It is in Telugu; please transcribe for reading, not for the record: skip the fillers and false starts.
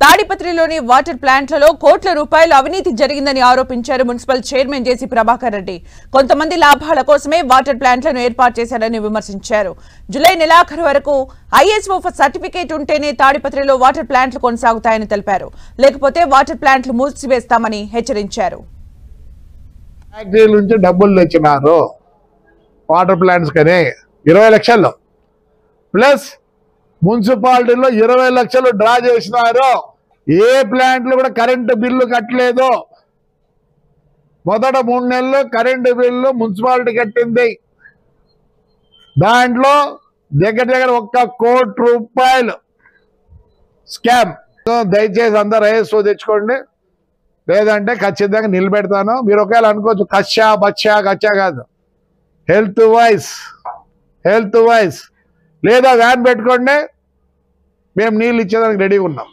తాడిపత్రిలోని వాటర్ ప్లాంట్లలో కోట్ల రూపాయలు అవినీతి జరిగిందని ఆరోపించారు మున్సిపల్ చైర్మన్ జేసీ ప్రభాకర్ రెడ్డి. కొంతమంది లాభాల కోసమే వాటర్ ప్లాంట్లను ఏర్పాటు చేశారని విమర్శించారు. జూలై నెలాఖరు వరకు ఐఎస్ఓ సర్టిఫికేట్ ఉంటేనే తాడిపత్రిలో వాటర్ ప్లాంట్లు కొనసాగుతాయని తెలిపారు. లేకపోతే వాటర్ ప్లాంట్లు మూసివేస్తామని హెచ్చరించారు. ఫ్యాక్టరీ నుంచి డబ్బులు తెచ్చినారు వాటర్ ప్లాంట్స్ కని 20 లక్షలు ప్లస్ మున్సిపాలిటీలో 20 లక్షలు డ్రా చేసినారు. ఏ ప్లాంట్లు కూడా కరెంటు బిల్లు కట్టలేదు. మొదట 3 నెలలు కరెంటు బిల్లు మున్సిపాలిటీ కట్టింది. దాంట్లో దగ్గర 1 కోటి రూపాయలు స్కామ్. దయచేసి అందరు ఐఎస్ఓ తెచ్చుకోండి, లేదంటే ఖచ్చితంగా నిలబెడతాను. మీరు ఒకవేళ అనుకోవచ్చు కచ్చా బచ్చా కచ్చా కాదు, హెల్త్ వైజ్ లేదా వ్యాన్ పెట్టుకోండి, మేము నీళ్ళు ఇచ్చేదానికి రెడీగా ఉన్నాం.